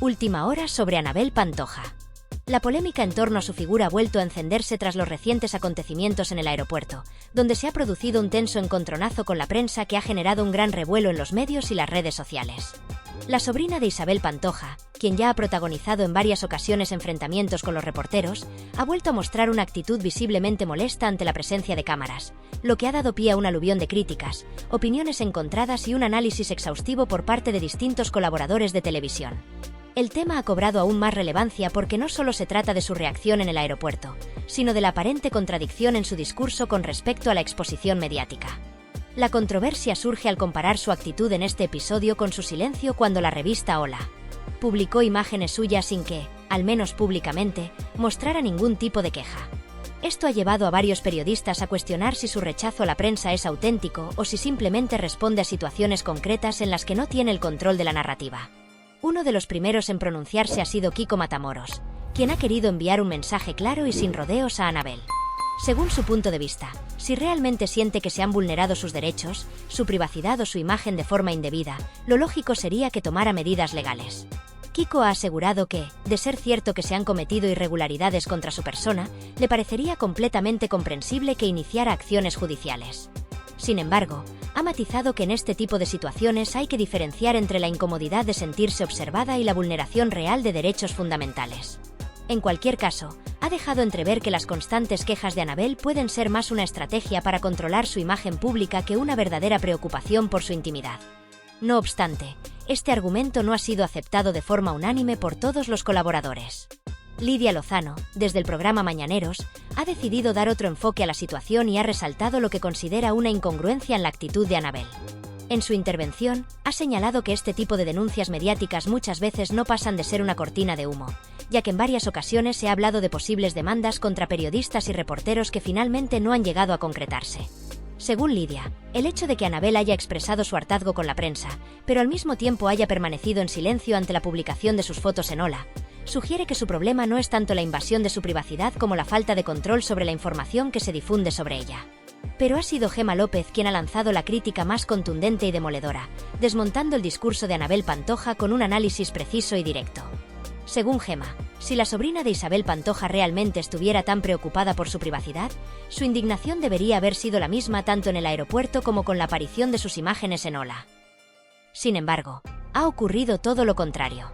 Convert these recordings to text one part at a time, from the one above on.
Última hora sobre Anabel Pantoja. La polémica en torno a su figura ha vuelto a encenderse tras los recientes acontecimientos en el aeropuerto, donde se ha producido un tenso encontronazo con la prensa que ha generado un gran revuelo en los medios y las redes sociales. La sobrina de Isabel Pantoja, quien ya ha protagonizado en varias ocasiones enfrentamientos con los reporteros, ha vuelto a mostrar una actitud visiblemente molesta ante la presencia de cámaras, lo que ha dado pie a un aluvión de críticas, opiniones encontradas y un análisis exhaustivo por parte de distintos colaboradores de televisión. El tema ha cobrado aún más relevancia porque no solo se trata de su reacción en el aeropuerto, sino de la aparente contradicción en su discurso con respecto a la exposición mediática. La controversia surge al comparar su actitud en este episodio con su silencio cuando la revista Hola publicó imágenes suyas sin que, al menos públicamente, mostrara ningún tipo de queja. Esto ha llevado a varios periodistas a cuestionar si su rechazo a la prensa es auténtico o si simplemente responde a situaciones concretas en las que no tiene el control de la narrativa. Uno de los primeros en pronunciarse ha sido Kiko Matamoros, quien ha querido enviar un mensaje claro y sin rodeos a Anabel. Según su punto de vista, si realmente siente que se han vulnerado sus derechos, su privacidad o su imagen de forma indebida, lo lógico sería que tomara medidas legales. Kiko ha asegurado que, de ser cierto que se han cometido irregularidades contra su persona, le parecería completamente comprensible que iniciara acciones judiciales. Sin embargo, ha matizado que en este tipo de situaciones hay que diferenciar entre la incomodidad de sentirse observada y la vulneración real de derechos fundamentales. En cualquier caso, ha dejado entrever que las constantes quejas de Anabel pueden ser más una estrategia para controlar su imagen pública que una verdadera preocupación por su intimidad. No obstante, este argumento no ha sido aceptado de forma unánime por todos los colaboradores. Lidia Lozano, desde el programa Mañaneros, ha decidido dar otro enfoque a la situación y ha resaltado lo que considera una incongruencia en la actitud de Anabel. En su intervención, ha señalado que este tipo de denuncias mediáticas muchas veces no pasan de ser una cortina de humo, ya que en varias ocasiones se ha hablado de posibles demandas contra periodistas y reporteros que finalmente no han llegado a concretarse. Según Lidia, el hecho de que Anabel haya expresado su hartazgo con la prensa, pero al mismo tiempo haya permanecido en silencio ante la publicación de sus fotos en Hola, sugiere que su problema no es tanto la invasión de su privacidad como la falta de control sobre la información que se difunde sobre ella. Pero ha sido Gemma López quien ha lanzado la crítica más contundente y demoledora, desmontando el discurso de Anabel Pantoja con un análisis preciso y directo. Según Gemma, si la sobrina de Isabel Pantoja realmente estuviera tan preocupada por su privacidad, su indignación debería haber sido la misma tanto en el aeropuerto como con la aparición de sus imágenes en Hola. Sin embargo, ha ocurrido todo lo contrario.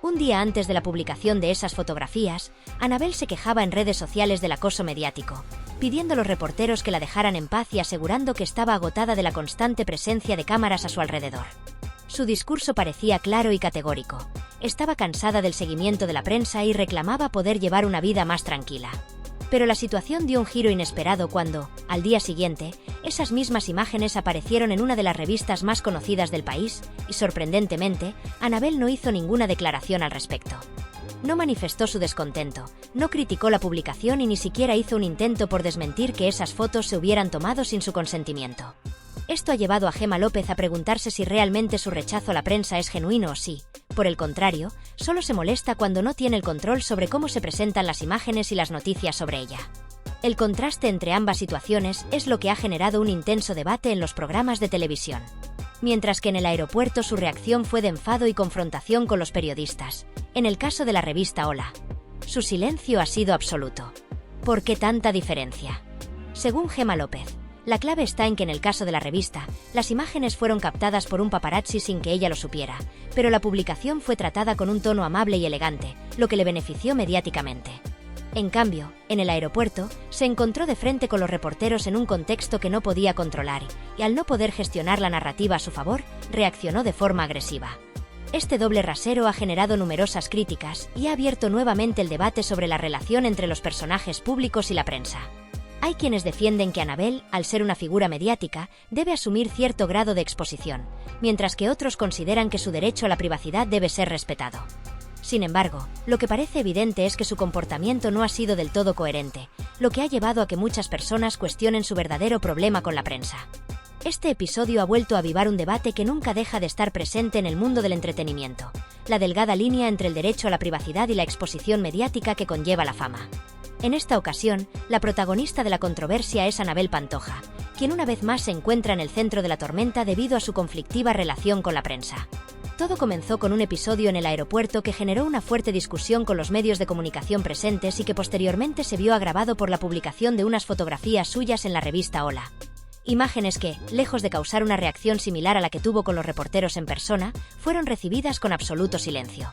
Un día antes de la publicación de esas fotografías, Anabel se quejaba en redes sociales del acoso mediático, pidiendo a los reporteros que la dejaran en paz y asegurando que estaba agotada de la constante presencia de cámaras a su alrededor. Su discurso parecía claro y categórico. Estaba cansada del seguimiento de la prensa y reclamaba poder llevar una vida más tranquila. Pero la situación dio un giro inesperado cuando, al día siguiente, esas mismas imágenes aparecieron en una de las revistas más conocidas del país y, sorprendentemente, Anabel no hizo ninguna declaración al respecto. No manifestó su descontento, no criticó la publicación y ni siquiera hizo un intento por desmentir que esas fotos se hubieran tomado sin su consentimiento. Esto ha llevado a Gemma López a preguntarse si realmente su rechazo a la prensa es genuino o si, por el contrario, solo se molesta cuando no tiene el control sobre cómo se presentan las imágenes y las noticias sobre ella. El contraste entre ambas situaciones es lo que ha generado un intenso debate en los programas de televisión. Mientras que en el aeropuerto su reacción fue de enfado y confrontación con los periodistas, en el caso de la revista Hola, su silencio ha sido absoluto. ¿Por qué tanta diferencia? Según Gemma López, la clave está en que en el caso de la revista, las imágenes fueron captadas por un paparazzi sin que ella lo supiera, pero la publicación fue tratada con un tono amable y elegante, lo que le benefició mediáticamente. En cambio, en el aeropuerto, se encontró de frente con los reporteros en un contexto que no podía controlar y, al no poder gestionar la narrativa a su favor, reaccionó de forma agresiva. Este doble rasero ha generado numerosas críticas y ha abierto nuevamente el debate sobre la relación entre los personajes públicos y la prensa. Hay quienes defienden que Anabel, al ser una figura mediática, debe asumir cierto grado de exposición, mientras que otros consideran que su derecho a la privacidad debe ser respetado. Sin embargo, lo que parece evidente es que su comportamiento no ha sido del todo coherente, lo que ha llevado a que muchas personas cuestionen su verdadero problema con la prensa. Este episodio ha vuelto a avivar un debate que nunca deja de estar presente en el mundo del entretenimiento, la delgada línea entre el derecho a la privacidad y la exposición mediática que conlleva la fama. En esta ocasión, la protagonista de la controversia es Anabel Pantoja, quien una vez más se encuentra en el centro de la tormenta debido a su conflictiva relación con la prensa. Todo comenzó con un episodio en el aeropuerto que generó una fuerte discusión con los medios de comunicación presentes y que posteriormente se vio agravado por la publicación de unas fotografías suyas en la revista Hola. Imágenes que, lejos de causar una reacción similar a la que tuvo con los reporteros en persona, fueron recibidas con absoluto silencio.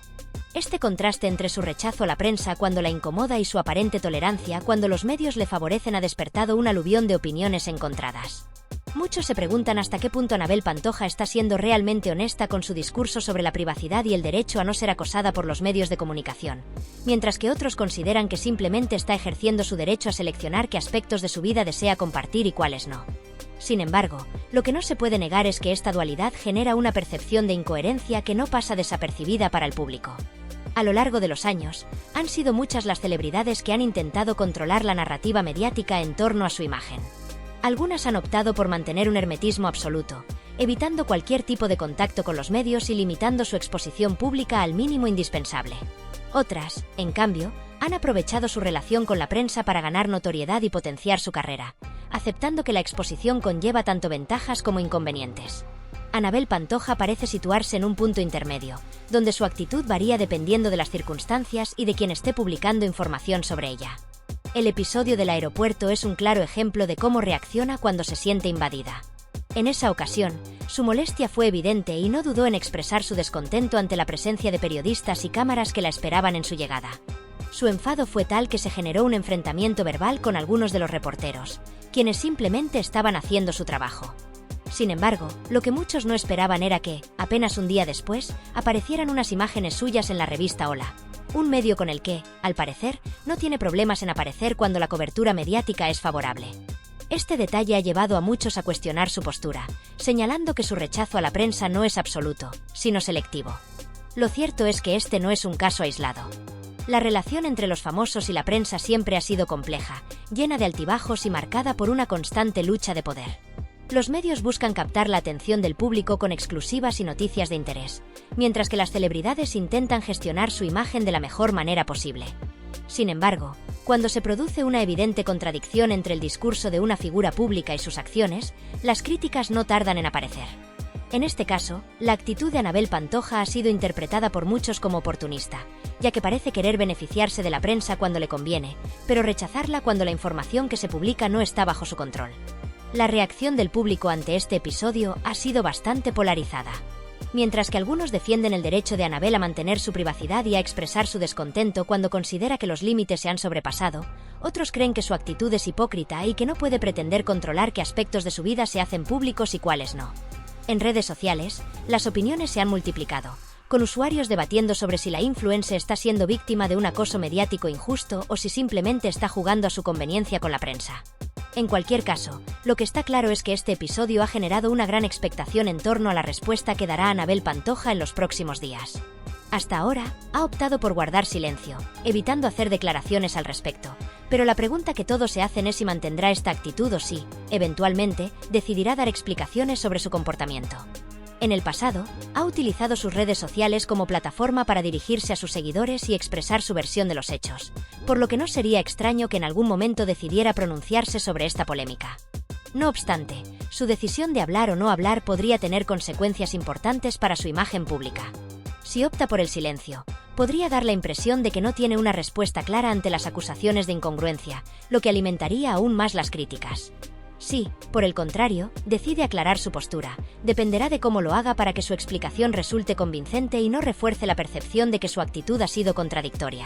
Este contraste entre su rechazo a la prensa cuando la incomoda y su aparente tolerancia cuando los medios le favorecen ha despertado un aluvión de opiniones encontradas. Muchos se preguntan hasta qué punto Anabel Pantoja está siendo realmente honesta con su discurso sobre la privacidad y el derecho a no ser acosada por los medios de comunicación, mientras que otros consideran que simplemente está ejerciendo su derecho a seleccionar qué aspectos de su vida desea compartir y cuáles no. Sin embargo, lo que no se puede negar es que esta dualidad genera una percepción de incoherencia que no pasa desapercibida para el público. A lo largo de los años, han sido muchas las celebridades que han intentado controlar la narrativa mediática en torno a su imagen. Algunas han optado por mantener un hermetismo absoluto, evitando cualquier tipo de contacto con los medios y limitando su exposición pública al mínimo indispensable. Otras, en cambio, han aprovechado su relación con la prensa para ganar notoriedad y potenciar su carrera, aceptando que la exposición conlleva tanto ventajas como inconvenientes. Anabel Pantoja parece situarse en un punto intermedio, donde su actitud varía dependiendo de las circunstancias y de quien esté publicando información sobre ella. El episodio del aeropuerto es un claro ejemplo de cómo reacciona cuando se siente invadida. En esa ocasión, su molestia fue evidente y no dudó en expresar su descontento ante la presencia de periodistas y cámaras que la esperaban en su llegada. Su enfado fue tal que se generó un enfrentamiento verbal con algunos de los reporteros, quienes simplemente estaban haciendo su trabajo. Sin embargo, lo que muchos no esperaban era que, apenas un día después, aparecieran unas imágenes suyas en la revista Hola, un medio con el que, al parecer, no tiene problemas en aparecer cuando la cobertura mediática es favorable. Este detalle ha llevado a muchos a cuestionar su postura, señalando que su rechazo a la prensa no es absoluto, sino selectivo. Lo cierto es que este no es un caso aislado. La relación entre los famosos y la prensa siempre ha sido compleja, llena de altibajos y marcada por una constante lucha de poder. Los medios buscan captar la atención del público con exclusivas y noticias de interés, mientras que las celebridades intentan gestionar su imagen de la mejor manera posible. Sin embargo, cuando se produce una evidente contradicción entre el discurso de una figura pública y sus acciones, las críticas no tardan en aparecer. En este caso, la actitud de Anabel Pantoja ha sido interpretada por muchos como oportunista, ya que parece querer beneficiarse de la prensa cuando le conviene, pero rechazarla cuando la información que se publica no está bajo su control. La reacción del público ante este episodio ha sido bastante polarizada. Mientras que algunos defienden el derecho de Anabel a mantener su privacidad y a expresar su descontento cuando considera que los límites se han sobrepasado, otros creen que su actitud es hipócrita y que no puede pretender controlar qué aspectos de su vida se hacen públicos y cuáles no. En redes sociales, las opiniones se han multiplicado, con usuarios debatiendo sobre si la influencer está siendo víctima de un acoso mediático injusto o si simplemente está jugando a su conveniencia con la prensa. En cualquier caso, lo que está claro es que este episodio ha generado una gran expectación en torno a la respuesta que dará Anabel Pantoja en los próximos días. Hasta ahora, ha optado por guardar silencio, evitando hacer declaraciones al respecto, pero la pregunta que todos se hacen es si mantendrá esta actitud o si, eventualmente, decidirá dar explicaciones sobre su comportamiento. En el pasado, ha utilizado sus redes sociales como plataforma para dirigirse a sus seguidores y expresar su versión de los hechos, por lo que no sería extraño que en algún momento decidiera pronunciarse sobre esta polémica. No obstante, su decisión de hablar o no hablar podría tener consecuencias importantes para su imagen pública. Si opta por el silencio, podría dar la impresión de que no tiene una respuesta clara ante las acusaciones de incongruencia, lo que alimentaría aún más las críticas. Si, por el contrario, decide aclarar su postura, dependerá de cómo lo haga para que su explicación resulte convincente y no refuerce la percepción de que su actitud ha sido contradictoria.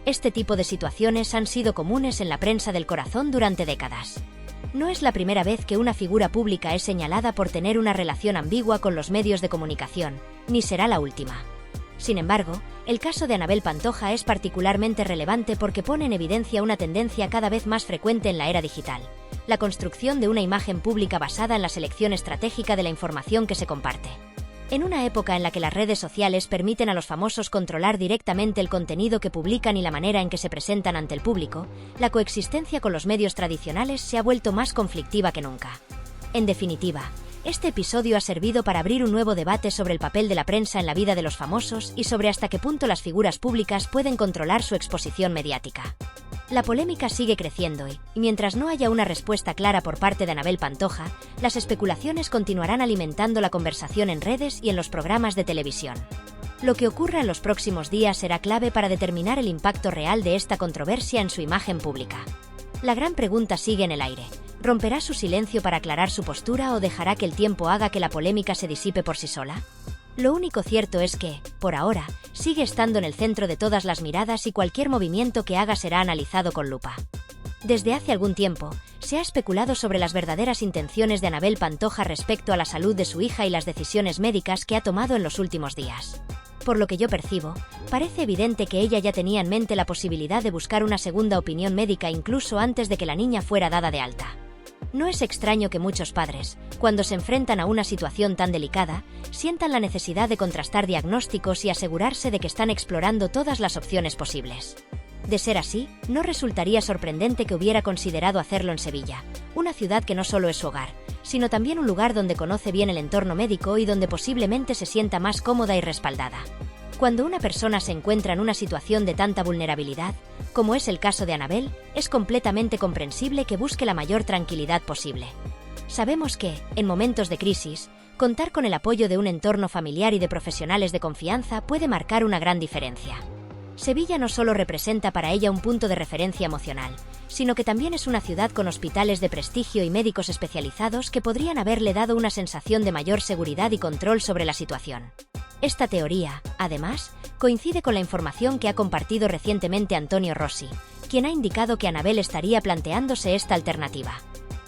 Este tipo de situaciones han sido comunes en la prensa del corazón durante décadas. No es la primera vez que una figura pública es señalada por tener una relación ambigua con los medios de comunicación, ni será la última. Sin embargo, el caso de Anabel Pantoja es particularmente relevante porque pone en evidencia una tendencia cada vez más frecuente en la era digital: la construcción de una imagen pública basada en la selección estratégica de la información que se comparte. En una época en la que las redes sociales permiten a los famosos controlar directamente el contenido que publican y la manera en que se presentan ante el público, la coexistencia con los medios tradicionales se ha vuelto más conflictiva que nunca. En definitiva, este episodio ha servido para abrir un nuevo debate sobre el papel de la prensa en la vida de los famosos y sobre hasta qué punto las figuras públicas pueden controlar su exposición mediática. La polémica sigue creciendo y mientras no haya una respuesta clara por parte de Anabel Pantoja, las especulaciones continuarán alimentando la conversación en redes y en los programas de televisión. Lo que ocurra en los próximos días será clave para determinar el impacto real de esta controversia en su imagen pública. La gran pregunta sigue en el aire. ¿Romperá su silencio para aclarar su postura o dejará que el tiempo haga que la polémica se disipe por sí sola? Lo único cierto es que, por ahora, sigue estando en el centro de todas las miradas y cualquier movimiento que haga será analizado con lupa. Desde hace algún tiempo, se ha especulado sobre las verdaderas intenciones de Anabel Pantoja respecto a la salud de su hija y las decisiones médicas que ha tomado en los últimos días. Por lo que yo percibo, parece evidente que ella ya tenía en mente la posibilidad de buscar una segunda opinión médica incluso antes de que la niña fuera dada de alta. No es extraño que muchos padres, cuando se enfrentan a una situación tan delicada, sientan la necesidad de contrastar diagnósticos y asegurarse de que están explorando todas las opciones posibles. De ser así, no resultaría sorprendente que hubiera considerado hacerlo en Sevilla, una ciudad que no solo es su hogar, sino también un lugar donde conoce bien el entorno médico y donde posiblemente se sienta más cómoda y respaldada. Cuando una persona se encuentra en una situación de tanta vulnerabilidad, como es el caso de Anabel, es completamente comprensible que busque la mayor tranquilidad posible. Sabemos que, en momentos de crisis, contar con el apoyo de un entorno familiar y de profesionales de confianza puede marcar una gran diferencia. Sevilla no solo representa para ella un punto de referencia emocional, sino que también es una ciudad con hospitales de prestigio y médicos especializados que podrían haberle dado una sensación de mayor seguridad y control sobre la situación. Esta teoría, además, coincide con la información que ha compartido recientemente Antonio Rossi, quien ha indicado que Anabel estaría planteándose esta alternativa.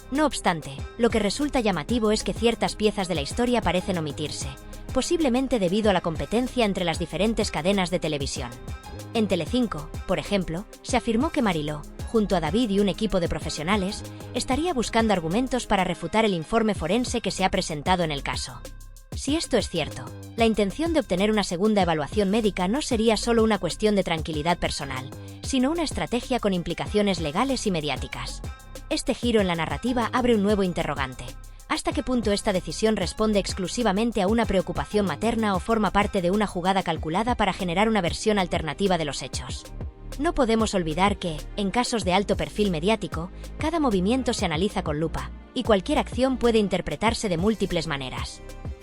No obstante, lo que resulta llamativo es que ciertas piezas de la historia parecen omitirse, posiblemente debido a la competencia entre las diferentes cadenas de televisión. En Telecinco, por ejemplo, se afirmó que Mariló, junto a David y un equipo de profesionales, estaría buscando argumentos para refutar el informe forense que se ha presentado en el caso. Si esto es cierto, la intención de obtener una segunda evaluación médica no sería solo una cuestión de tranquilidad personal, sino una estrategia con implicaciones legales y mediáticas. Este giro en la narrativa abre un nuevo interrogante. ¿Hasta qué punto esta decisión responde exclusivamente a una preocupación materna o forma parte de una jugada calculada para generar una versión alternativa de los hechos? No podemos olvidar que, en casos de alto perfil mediático, cada movimiento se analiza con lupa, y cualquier acción puede interpretarse de múltiples maneras.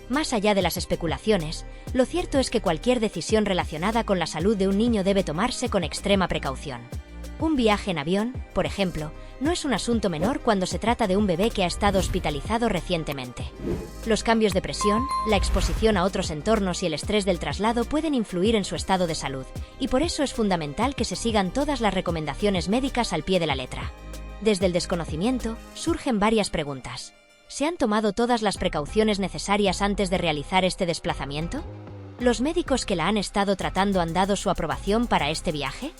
Más allá de las especulaciones, lo cierto es que cualquier decisión relacionada con la salud de un niño debe tomarse con extrema precaución. Un viaje en avión, por ejemplo, no es un asunto menor cuando se trata de un bebé que ha estado hospitalizado recientemente. Los cambios de presión, la exposición a otros entornos y el estrés del traslado pueden influir en su estado de salud, y por eso es fundamental que se sigan todas las recomendaciones médicas al pie de la letra. Desde el desconocimiento, surgen varias preguntas. ¿Se han tomado todas las precauciones necesarias antes de realizar este desplazamiento? ¿Los médicos que la han estado tratando han dado su aprobación para este viaje?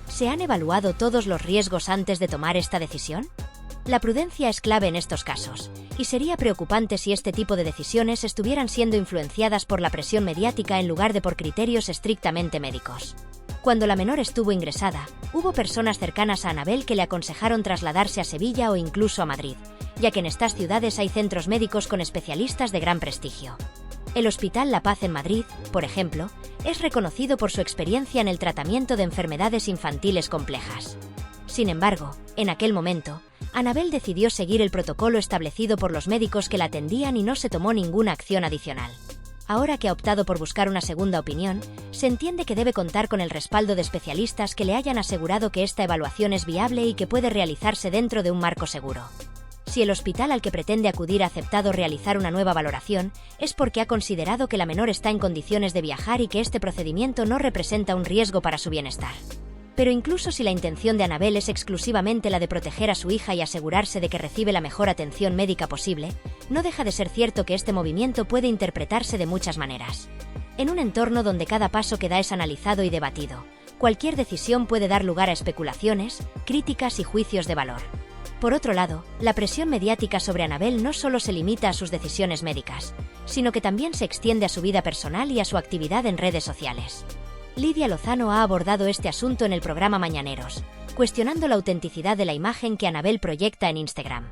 ¿Se han evaluado todos los riesgos antes de tomar esta decisión? La prudencia es clave en estos casos, y sería preocupante si este tipo de decisiones estuvieran siendo influenciadas por la presión mediática en lugar de por criterios estrictamente médicos. Cuando la menor estuvo ingresada, hubo personas cercanas a Anabel que le aconsejaron trasladarse a Sevilla o incluso a Madrid, ya que en estas ciudades hay centros médicos con especialistas de gran prestigio. El Hospital La Paz en Madrid, por ejemplo, es reconocido por su experiencia en el tratamiento de enfermedades infantiles complejas. Sin embargo, en aquel momento, Anabel decidió seguir el protocolo establecido por los médicos que la atendían y no se tomó ninguna acción adicional. Ahora que ha optado por buscar una segunda opinión, se entiende que debe contar con el respaldo de especialistas que le hayan asegurado que esta evaluación es viable y que puede realizarse dentro de un marco seguro. Si el hospital al que pretende acudir ha aceptado realizar una nueva valoración, es porque ha considerado que la menor está en condiciones de viajar y que este procedimiento no representa un riesgo para su bienestar. Pero incluso si la intención de Anabel es exclusivamente la de proteger a su hija y asegurarse de que recibe la mejor atención médica posible, no deja de ser cierto que este movimiento puede interpretarse de muchas maneras. En un entorno donde cada paso que da es analizado y debatido, cualquier decisión puede dar lugar a especulaciones, críticas y juicios de valor. Por otro lado, la presión mediática sobre Anabel no solo se limita a sus decisiones médicas, sino que también se extiende a su vida personal y a su actividad en redes sociales. Lidia Lozano ha abordado este asunto en el programa Mañaneros, cuestionando la autenticidad de la imagen que Anabel proyecta en Instagram.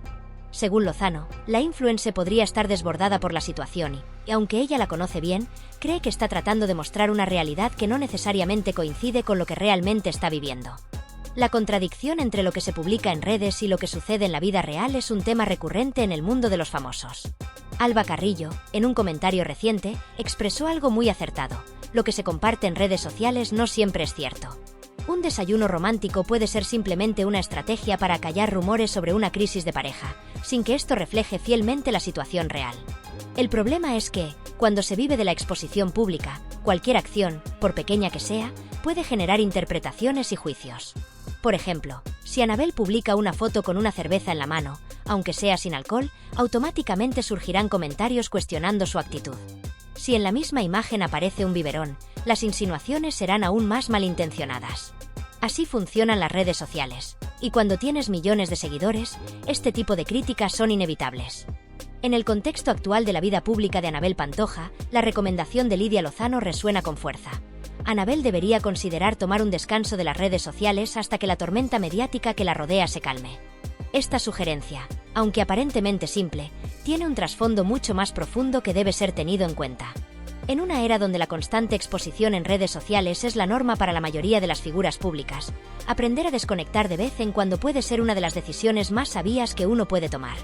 Según Lozano, la influencer podría estar desbordada por la situación y, aunque ella la conoce bien, cree que está tratando de mostrar una realidad que no necesariamente coincide con lo que realmente está viviendo. La contradicción entre lo que se publica en redes y lo que sucede en la vida real es un tema recurrente en el mundo de los famosos. Alba Carrillo, en un comentario reciente, expresó algo muy acertado: lo que se comparte en redes sociales no siempre es cierto. Un desayuno romántico puede ser simplemente una estrategia para acallar rumores sobre una crisis de pareja, sin que esto refleje fielmente la situación real. El problema es que, cuando se vive de la exposición pública, cualquier acción, por pequeña que sea, puede generar interpretaciones y juicios. Por ejemplo, si Anabel publica una foto con una cerveza en la mano, aunque sea sin alcohol, automáticamente surgirán comentarios cuestionando su actitud. Si en la misma imagen aparece un biberón, las insinuaciones serán aún más malintencionadas. Así funcionan las redes sociales, y cuando tienes millones de seguidores, este tipo de críticas son inevitables. En el contexto actual de la vida pública de Anabel Pantoja, la recomendación de Lidia Lozano resuena con fuerza. Anabel debería considerar tomar un descanso de las redes sociales hasta que la tormenta mediática que la rodea se calme. Esta sugerencia, aunque aparentemente simple, tiene un trasfondo mucho más profundo que debe ser tenido en cuenta. En una era donde la constante exposición en redes sociales es la norma para la mayoría de las figuras públicas, aprender a desconectar de vez en cuando puede ser una de las decisiones más sabias que uno puede tomar.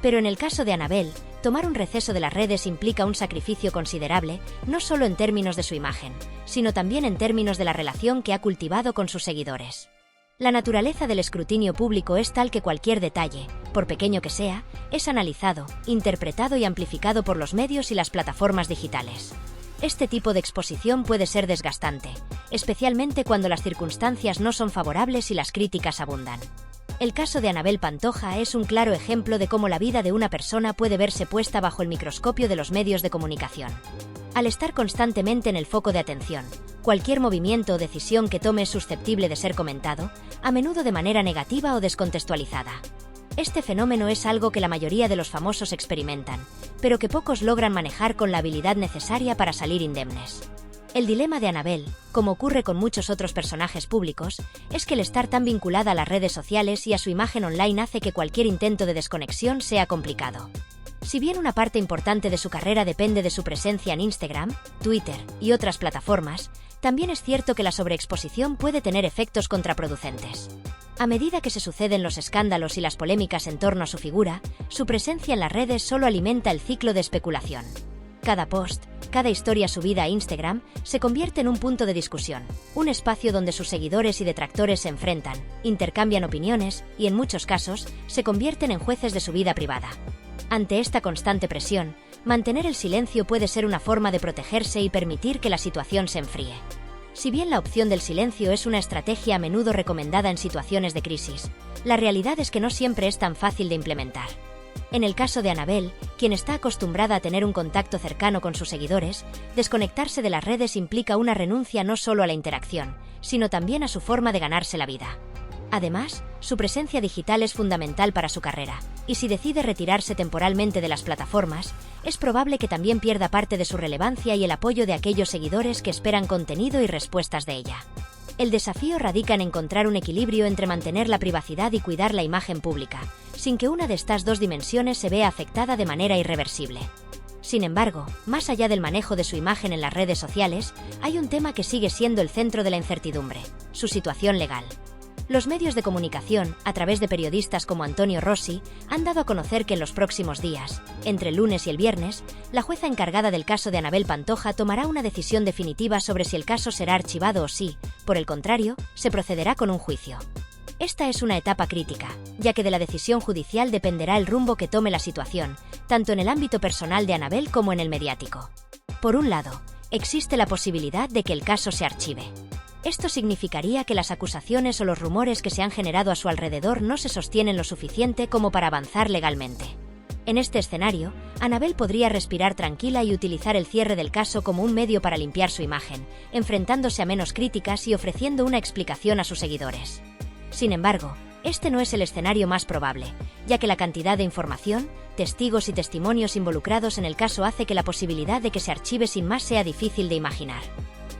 Pero en el caso de Anabel, tomar un receso de las redes implica un sacrificio considerable, no solo en términos de su imagen, sino también en términos de la relación que ha cultivado con sus seguidores. La naturaleza del escrutinio público es tal que cualquier detalle, por pequeño que sea, es analizado, interpretado y amplificado por los medios y las plataformas digitales. Este tipo de exposición puede ser desgastante, especialmente cuando las circunstancias no son favorables y las críticas abundan. El caso de Anabel Pantoja es un claro ejemplo de cómo la vida de una persona puede verse puesta bajo el microscopio de los medios de comunicación. Al estar constantemente en el foco de atención, cualquier movimiento o decisión que tome es susceptible de ser comentado, a menudo de manera negativa o descontextualizada. Este fenómeno es algo que la mayoría de los famosos experimentan, pero que pocos logran manejar con la habilidad necesaria para salir indemnes. El dilema de Anabel, como ocurre con muchos otros personajes públicos, es que el estar tan vinculada a las redes sociales y a su imagen online hace que cualquier intento de desconexión sea complicado. Si bien una parte importante de su carrera depende de su presencia en Instagram, Twitter y otras plataformas, también es cierto que la sobreexposición puede tener efectos contraproducentes. A medida que se suceden los escándalos y las polémicas en torno a su figura, su presencia en las redes solo alimenta el ciclo de especulación. Cada post, cada historia subida a Instagram, se convierte en un punto de discusión, un espacio donde sus seguidores y detractores se enfrentan, intercambian opiniones y, en muchos casos, se convierten en jueces de su vida privada. Ante esta constante presión, mantener el silencio puede ser una forma de protegerse y permitir que la situación se enfríe. Si bien la opción del silencio es una estrategia a menudo recomendada en situaciones de crisis, la realidad es que no siempre es tan fácil de implementar. En el caso de Anabel, quien está acostumbrada a tener un contacto cercano con sus seguidores, desconectarse de las redes implica una renuncia no solo a la interacción, sino también a su forma de ganarse la vida. Además, su presencia digital es fundamental para su carrera, y si decide retirarse temporalmente de las plataformas, es probable que también pierda parte de su relevancia y el apoyo de aquellos seguidores que esperan contenido y respuestas de ella. El desafío radica en encontrar un equilibrio entre mantener la privacidad y cuidar la imagen pública, sin que una de estas dos dimensiones se vea afectada de manera irreversible. Sin embargo, más allá del manejo de su imagen en las redes sociales, hay un tema que sigue siendo el centro de la incertidumbre: su situación legal. Los medios de comunicación, a través de periodistas como Antonio Rossi, han dado a conocer que en los próximos días, entre el lunes y el viernes, la jueza encargada del caso de Anabel Pantoja tomará una decisión definitiva sobre si el caso será archivado o si, por el contrario, se procederá con un juicio. Esta es una etapa crítica, ya que de la decisión judicial dependerá el rumbo que tome la situación, tanto en el ámbito personal de Anabel como en el mediático. Por un lado, existe la posibilidad de que el caso se archive. Esto significaría que las acusaciones o los rumores que se han generado a su alrededor no se sostienen lo suficiente como para avanzar legalmente. En este escenario, Anabel podría respirar tranquila y utilizar el cierre del caso como un medio para limpiar su imagen, enfrentándose a menos críticas y ofreciendo una explicación a sus seguidores. Sin embargo, este no es el escenario más probable, ya que la cantidad de información, testigos y testimonios involucrados en el caso hace que la posibilidad de que se archive sin más sea difícil de imaginar.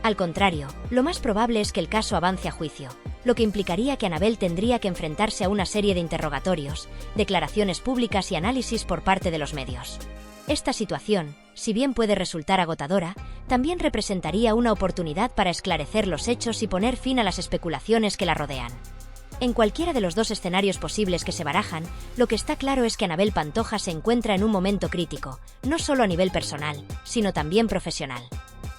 Al contrario, lo más probable es que el caso avance a juicio, lo que implicaría que Anabel tendría que enfrentarse a una serie de interrogatorios, declaraciones públicas y análisis por parte de los medios. Esta situación, si bien puede resultar agotadora, también representaría una oportunidad para esclarecer los hechos y poner fin a las especulaciones que la rodean. En cualquiera de los dos escenarios posibles que se barajan, lo que está claro es que Anabel Pantoja se encuentra en un momento crítico, no solo a nivel personal, sino también profesional.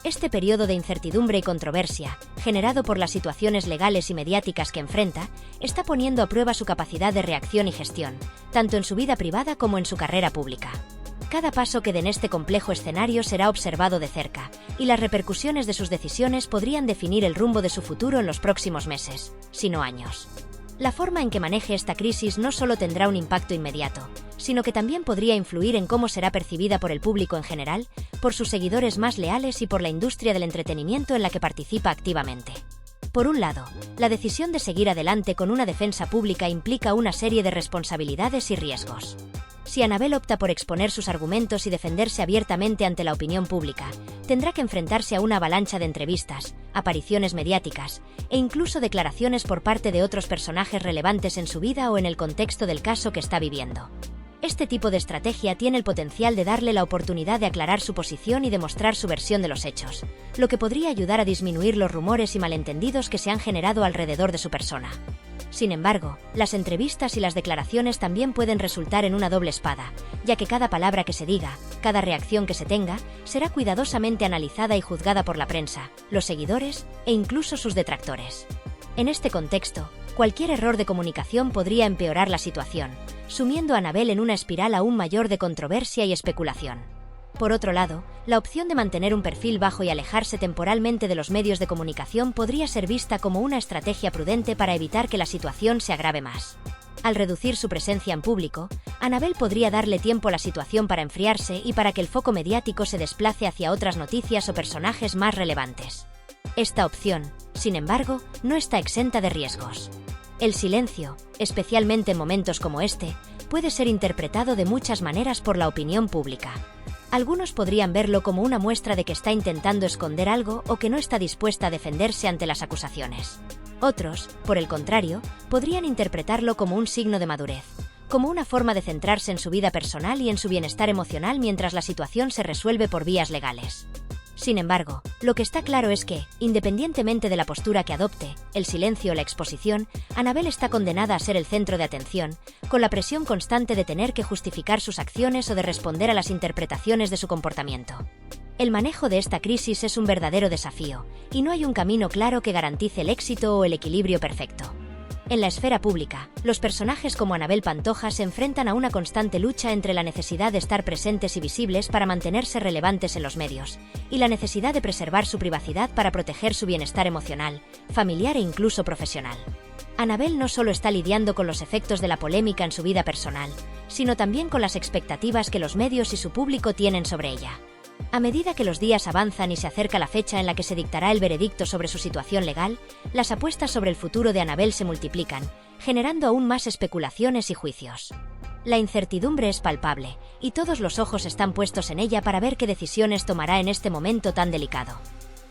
Este periodo de incertidumbre y controversia, generado por las situaciones legales y mediáticas que enfrenta, está poniendo a prueba su capacidad de reacción y gestión, tanto en su vida privada como en su carrera pública. Cada paso que dé en este complejo escenario será observado de cerca, y las repercusiones de sus decisiones podrían definir el rumbo de su futuro en los próximos meses, si no años. La forma en que maneje esta crisis no solo tendrá un impacto inmediato, sino que también podría influir en cómo será percibida por el público en general, por sus seguidores más leales y por la industria del entretenimiento en la que participa activamente. Por un lado, la decisión de seguir adelante con una defensa pública implica una serie de responsabilidades y riesgos. Si Anabel opta por exponer sus argumentos y defenderse abiertamente ante la opinión pública, tendrá que enfrentarse a una avalancha de entrevistas, apariciones mediáticas e incluso declaraciones por parte de otros personajes relevantes en su vida o en el contexto del caso que está viviendo. Este tipo de estrategia tiene el potencial de darle la oportunidad de aclarar su posición y demostrar su versión de los hechos, lo que podría ayudar a disminuir los rumores y malentendidos que se han generado alrededor de su persona. Sin embargo, las entrevistas y las declaraciones también pueden resultar en una doble espada, ya que cada palabra que se diga, cada reacción que se tenga, será cuidadosamente analizada y juzgada por la prensa, los seguidores e incluso sus detractores. En este contexto, cualquier error de comunicación podría empeorar la situación, sumiendo a Anabel en una espiral aún mayor de controversia y especulación. Por otro lado, la opción de mantener un perfil bajo y alejarse temporalmente de los medios de comunicación podría ser vista como una estrategia prudente para evitar que la situación se agrave más. Al reducir su presencia en público, Anabel podría darle tiempo a la situación para enfriarse y para que el foco mediático se desplace hacia otras noticias o personajes más relevantes. Esta opción, sin embargo, no está exenta de riesgos. El silencio, especialmente en momentos como este, puede ser interpretado de muchas maneras por la opinión pública. Algunos podrían verlo como una muestra de que está intentando esconder algo o que no está dispuesta a defenderse ante las acusaciones. Otros, por el contrario, podrían interpretarlo como un signo de madurez, como una forma de centrarse en su vida personal y en su bienestar emocional mientras la situación se resuelve por vías legales. Sin embargo, lo que está claro es que, independientemente de la postura que adopte, el silencio o la exposición, Anabel está condenada a ser el centro de atención, con la presión constante de tener que justificar sus acciones o de responder a las interpretaciones de su comportamiento. El manejo de esta crisis es un verdadero desafío, y no hay un camino claro que garantice el éxito o el equilibrio perfecto. En la esfera pública, los personajes como Anabel Pantoja se enfrentan a una constante lucha entre la necesidad de estar presentes y visibles para mantenerse relevantes en los medios, y la necesidad de preservar su privacidad para proteger su bienestar emocional, familiar e incluso profesional. Anabel no solo está lidiando con los efectos de la polémica en su vida personal, sino también con las expectativas que los medios y su público tienen sobre ella. A medida que los días avanzan y se acerca la fecha en la que se dictará el veredicto sobre su situación legal, las apuestas sobre el futuro de Anabel se multiplican, generando aún más especulaciones y juicios. La incertidumbre es palpable, y todos los ojos están puestos en ella para ver qué decisiones tomará en este momento tan delicado.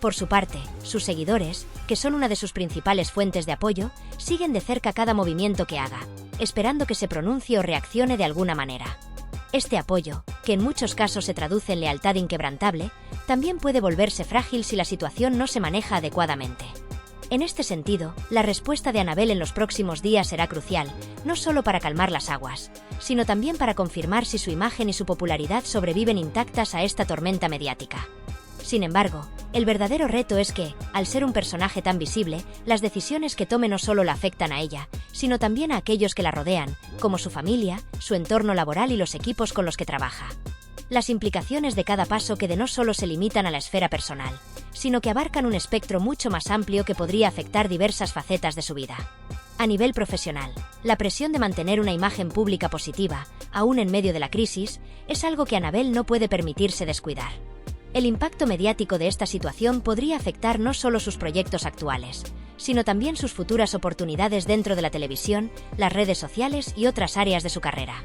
Por su parte, sus seguidores, que son una de sus principales fuentes de apoyo, siguen de cerca cada movimiento que haga, esperando que se pronuncie o reaccione de alguna manera. Este apoyo, que en muchos casos se traduce en lealtad inquebrantable, también puede volverse frágil si la situación no se maneja adecuadamente. En este sentido, la respuesta de Anabel en los próximos días será crucial, no solo para calmar las aguas, sino también para confirmar si su imagen y su popularidad sobreviven intactas a esta tormenta mediática. Sin embargo, el verdadero reto es que, al ser un personaje tan visible, las decisiones que tome no solo la afectan a ella, sino también a aquellos que la rodean, como su familia, su entorno laboral y los equipos con los que trabaja. Las implicaciones de cada paso que dé no solo se limitan a la esfera personal, sino que abarcan un espectro mucho más amplio que podría afectar diversas facetas de su vida. A nivel profesional, la presión de mantener una imagen pública positiva, aún en medio de la crisis, es algo que Anabel no puede permitirse descuidar. El impacto mediático de esta situación podría afectar no solo sus proyectos actuales, sino también sus futuras oportunidades dentro de la televisión, las redes sociales y otras áreas de su carrera.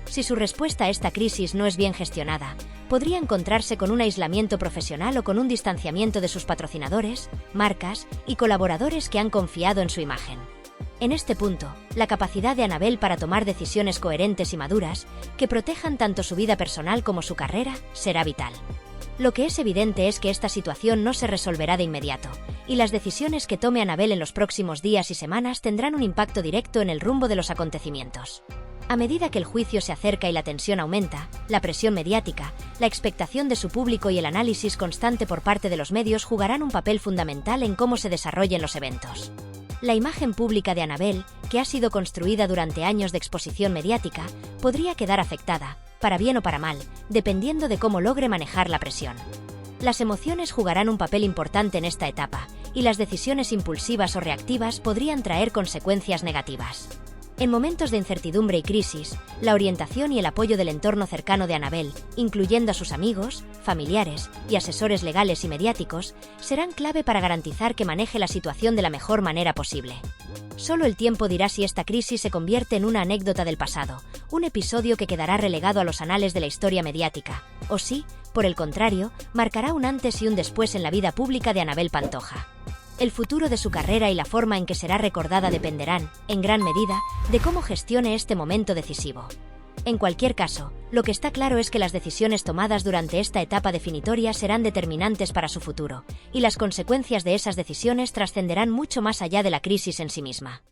Si su respuesta a esta crisis no es bien gestionada, podría encontrarse con un aislamiento profesional o con un distanciamiento de sus patrocinadores, marcas y colaboradores que han confiado en su imagen. En este punto, la capacidad de Anabel para tomar decisiones coherentes y maduras, que protejan tanto su vida personal como su carrera, será vital. Lo que es evidente es que esta situación no se resolverá de inmediato, y las decisiones que tome Annabel en los próximos días y semanas tendrán un impacto directo en el rumbo de los acontecimientos. A medida que el juicio se acerca y la tensión aumenta, la presión mediática, la expectación de su público y el análisis constante por parte de los medios jugarán un papel fundamental en cómo se desarrollen los eventos. La imagen pública de Annabel, que ha sido construida durante años de exposición mediática, podría quedar afectada, para bien o para mal, dependiendo de cómo logre manejar la presión. Las emociones jugarán un papel importante en esta etapa, y las decisiones impulsivas o reactivas podrían traer consecuencias negativas. En momentos de incertidumbre y crisis, la orientación y el apoyo del entorno cercano de Annabel, incluyendo a sus amigos, familiares y asesores legales y mediáticos, serán clave para garantizar que maneje la situación de la mejor manera posible. Solo el tiempo dirá si esta crisis se convierte en una anécdota del pasado, un episodio que quedará relegado a los anales de la historia mediática, o si, por el contrario, marcará un antes y un después en la vida pública de Annabel Pantoja. El futuro de su carrera y la forma en que será recordada dependerán, en gran medida, de cómo gestione este momento decisivo. En cualquier caso, lo que está claro es que las decisiones tomadas durante esta etapa definitoria serán determinantes para su futuro, y las consecuencias de esas decisiones trascenderán mucho más allá de la crisis en sí misma.